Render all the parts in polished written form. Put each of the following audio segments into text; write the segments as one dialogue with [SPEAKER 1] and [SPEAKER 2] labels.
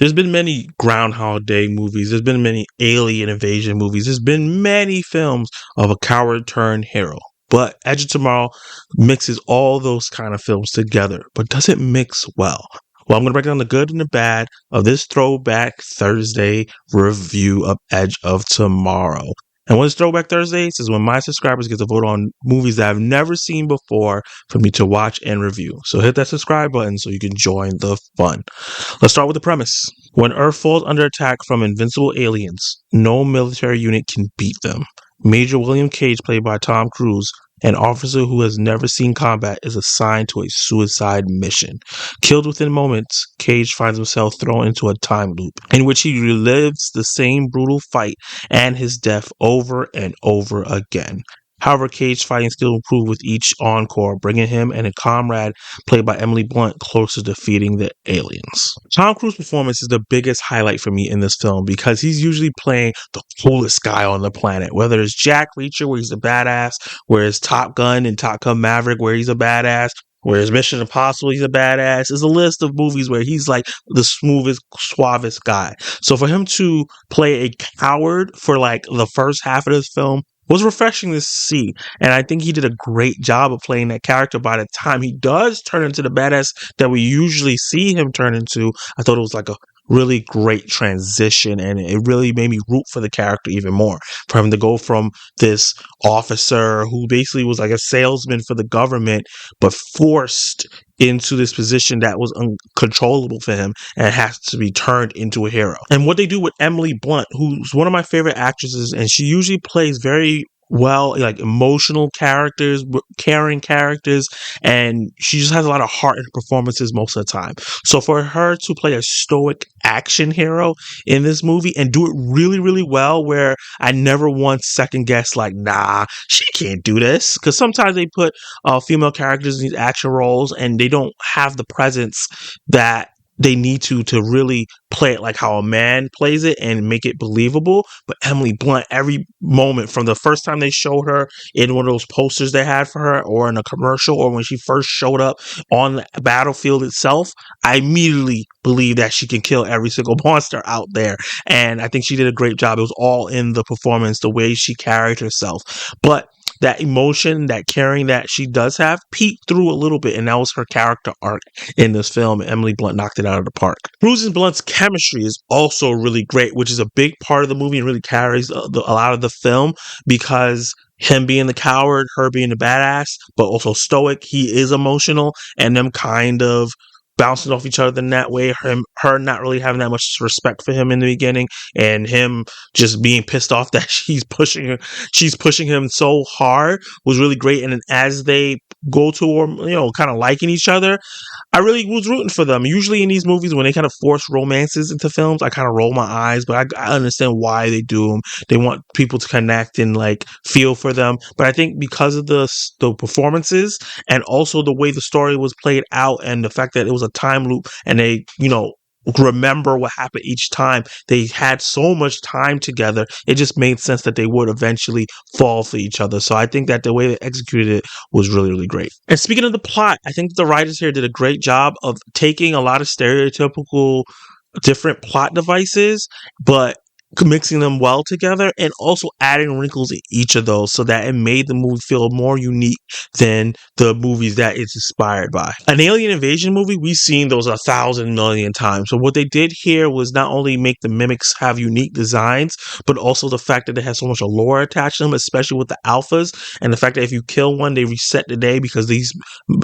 [SPEAKER 1] There's been many Groundhog Day movies. There's been many alien invasion movies. There's been many films of a coward turned hero. But Edge of Tomorrow mixes all those kind of films together, but doesn't mix well. Well, I'm going to break down the good and the bad of this Throwback Thursday review of Edge of Tomorrow. And what is Throwback Thursdays is when my subscribers get to vote on movies that I've never seen before for me to watch and review. So hit that subscribe button so you can join the fun. Let's start with the premise. When Earth falls under attack from invincible aliens, no military unit can beat them. Major William Cage, played by Tom Cruise, an officer who has never seen combat, is assigned to a suicide mission. Killed within moments, Cage finds himself thrown into a time loop in which he relives the same brutal fight and his death over and over again. However, Cage's fighting skill improved with each encore, bringing him and a comrade, played by Emily Blunt, closer to defeating the aliens. Tom Cruise's performance is the biggest highlight for me in this film because he's usually playing the coolest guy on the planet, whether it's Jack Reacher, where he's a badass, where it's Top Gun and Top Gun Maverick, where he's a badass, whereas Mission Impossible, he's a badass. There's a list of movies where he's like the smoothest, suavest guy. So for him to play a coward for like the first half of this film was refreshing to see. And I think he did a great job of playing that character. By the time he does turn into the badass that we usually see him turn into, I thought it was like a really great transition, and it really made me root for the character even more. For him to go from this officer who basically was like a salesman for the government, but forced into this position that was uncontrollable for him and has to be turned into a hero. And what they do with Emily Blunt, who's one of my favorite actresses, and she usually plays very well, like emotional characters, caring characters, and she just has a lot of heart in her performances most of the time. So for her to play a stoic action hero in this movie and do it really, really well, where I never once second guess like, nah, she can't do this. Because sometimes they put female characters in these action roles and they don't have the presence that they need to really play it like how a man plays it and make it believable. But Emily Blunt, every moment from the first time they showed her in one of those posters they had for her, or in a commercial, or when she first showed up on the battlefield itself, I immediately believe that she can kill every single monster out there. And I think she did a great job. It was all in the performance, the way she carried herself. But that emotion, that caring that she does have, peeked through a little bit, and that was her character arc in this film. Emily Blunt knocked it out of the park. Cruise and Blunt's chemistry is also really great, which is a big part of the movie and really carries a lot of the film, because him being the coward, her being the badass, but also stoic, he is emotional, and them kind of bouncing off each other in that way. Her not really having that much respect for him in the beginning, and him just being pissed off that she's pushing him so hard was really great. And then as they go toward, kind of liking each other, I really was rooting for them. Usually in these movies, when they kind of force romances into films, I kind of roll my eyes, but I understand why they do them. They want people to connect and like feel for them. But I think because of the performances, and also the way the story was played out, and the fact that it was a time loop, and they, remember what happened each time, they had so much time together, it just made sense that they would eventually fall for each other. So I think that the way they executed it was really, really great. And speaking of the plot, I think the writers here did a great job of taking a lot of stereotypical different plot devices, but mixing them well together, and also adding wrinkles in each of those so that it made the movie feel more unique than the movies that it's inspired by. An alien invasion movie, we've seen those 1,000 million times. So what they did here was not only make the mimics have unique designs, but also the fact that it has so much lore attached to them, especially with the alphas, and the fact that if you kill one, they reset the day because these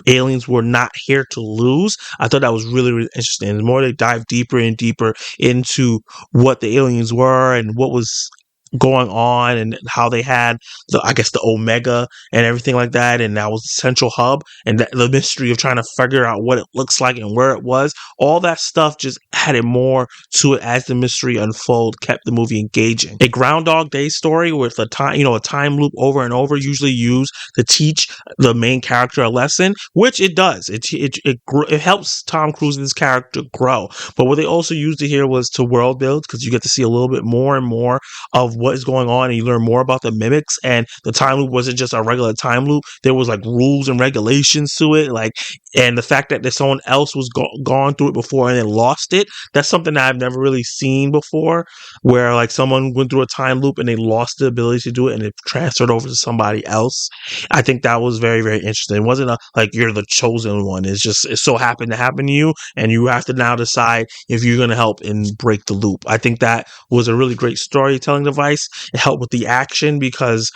[SPEAKER 1] aliens were not here to lose. I thought that was really, really interesting. The more they dive deeper and deeper into what the aliens were and what was going on, and how they had the Omega and everything like that, and that was the central hub, and the mystery of trying to figure out what it looks like and where it was. All that stuff just added more to it as the mystery unfolded, kept the movie engaging. A Groundhog Day story with a time loop over and over, usually used to teach the main character a lesson, which it does. It helps Tom Cruise's character grow. But what they also used it here was to world build, because you get to see a little bit more and more of what is going on, and you learn more about the mimics, and the time loop wasn't just a regular time loop. There was like rules and regulations to it, like, and the fact that there's someone else was gone through it before and then lost it. That's something that I've never really seen before, where like someone went through a time loop and they lost the ability to do it and it transferred over to somebody else. I think that was very, very interesting. It wasn't like you're the chosen one. It's just, it so happened to happen to you, and you have to now decide if you're going to help and break the loop. I think that was a really great storytelling device. It helped with the action because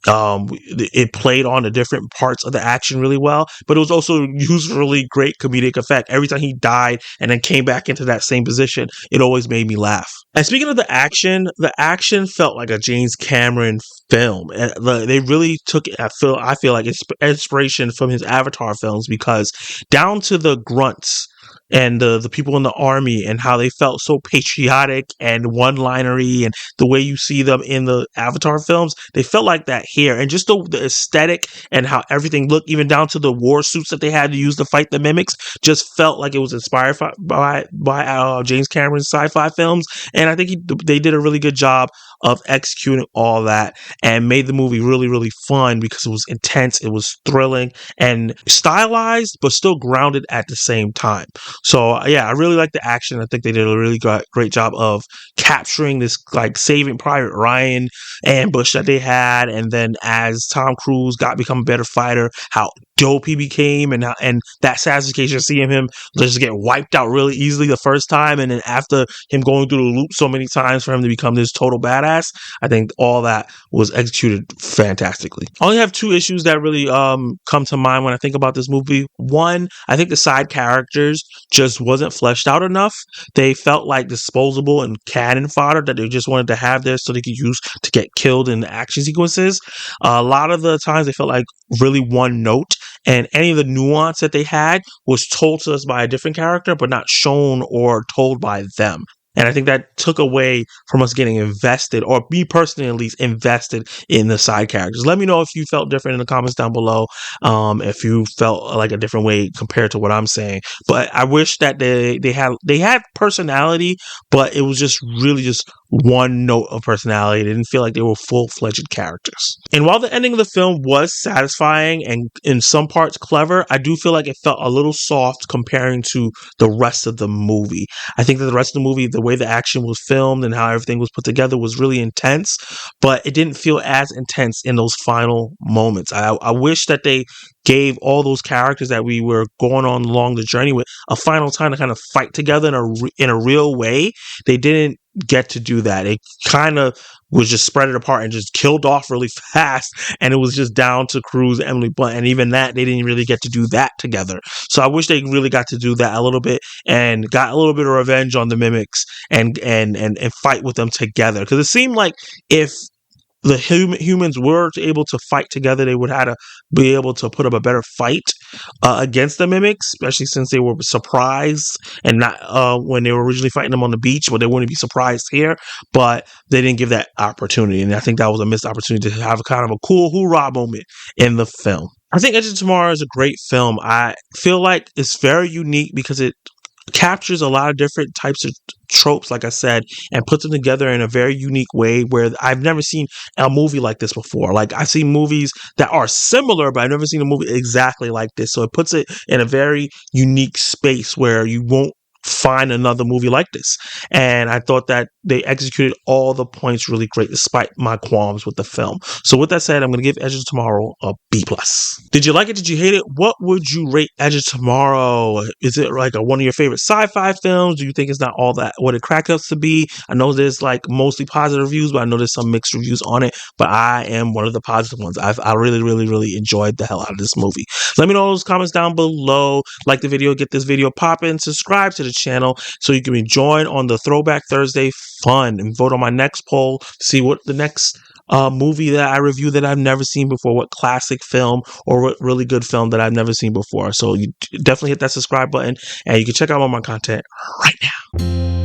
[SPEAKER 1] it played on the different parts of the action really well, but it was also used really great comedic effect. Every time he died and then came back into that same position, it always made me laugh. And speaking of the action felt like a James Cameron film. They really took, I feel like inspiration from his Avatar films, because down to the grunts and the people in the army and how they felt so patriotic and one-linery, and the way you see them in the Avatar films, they felt like that here. And just the aesthetic and how everything looked, even down to the war suits that they had to use to fight the mimics, just felt like it was inspired by James Cameron's sci-fi films. And I think they did a really good job of executing all that and made the movie really, really fun, because it was intense, it was thrilling, and stylized, but still grounded at the same time. So yeah, I really like the action. I think they did a really great job of capturing this like Saving Private Ryan ambush that they had, and then as Tom Cruise become a better fighter, how dope he became, and that satisfaction of seeing him just get wiped out really easily the first time, and then after him going through the loop so many times for him to become this total badass. I think all that was executed fantastically. I only have two issues that really come to mind when I think about this movie. One, I think the side characters just wasn't fleshed out enough. They felt like disposable and cannon fodder that they just wanted to have there so they could use to get killed in the action sequences. A lot of the times they felt like really one note, and any of the nuance that they had was told to us by a different character, but not shown or told by them. And I think that took away from us getting invested, or me personally at least, invested in the side characters. Let me know if you felt different in the comments down below, if you felt like a different way compared to what I'm saying. But I wish that they had personality, but it was just really just one note of personality. They didn't feel like they were full-fledged characters. And while the ending of the film was satisfying and in some parts clever, I do feel like it felt a little soft comparing to the rest of the movie. I think that the rest of the movie, the way the action was filmed and how everything was put together, was really intense, but it didn't feel as intense in those final moments. I wish that they gave all those characters that we were going on along the journey with a final time to kind of fight together in a real way. They didn't get to do that. It kind of was just spread it apart and just killed off really fast, and it was just down to Cruise and Emily Blunt, and even that they didn't really get to do that together. So I wish they really got to do that a little bit and got a little bit of revenge on the mimics and fight with them together, because it seemed like if the humans were able to fight together, they would have to be able to put up a better fight against the mimics, especially since they were surprised and not when they were originally fighting them on the beach, but they wouldn't be surprised here. But they didn't give that opportunity, and I think that was a missed opportunity to have a kind of a cool hoorah moment in the film. I think Edge of Tomorrow is a great film. I feel like it's very unique because it captures a lot of different types of tropes, like I said, and puts them together in a very unique way where I've never seen a movie like this before. Like, I've seen movies that are similar, but I've never seen a movie exactly like this. So it puts it in a very unique space where you won't find another movie like this. And I thought that they executed all the points really great despite my qualms with the film. So with that said, I'm going to give Edge of Tomorrow a B+. Did you like it? Did you hate it? What would you rate Edge of Tomorrow? Is it like one of your favorite sci-fi films? Do you think it's not all that what it cracked up to be? I know there's like mostly positive reviews, but I know there's some mixed reviews on it, but I am one of the positive ones. I really, really, really enjoyed the hell out of this movie. Let me know in those comments down below. Like the video, get this video popping, subscribe to the channel so you can be joined on the Throwback Thursday fun, and vote on my next poll to see what the next movie that I review that I've never seen before, what classic film or what really good film that I've never seen before. So you definitely hit that subscribe button, and you can check out all my content right now.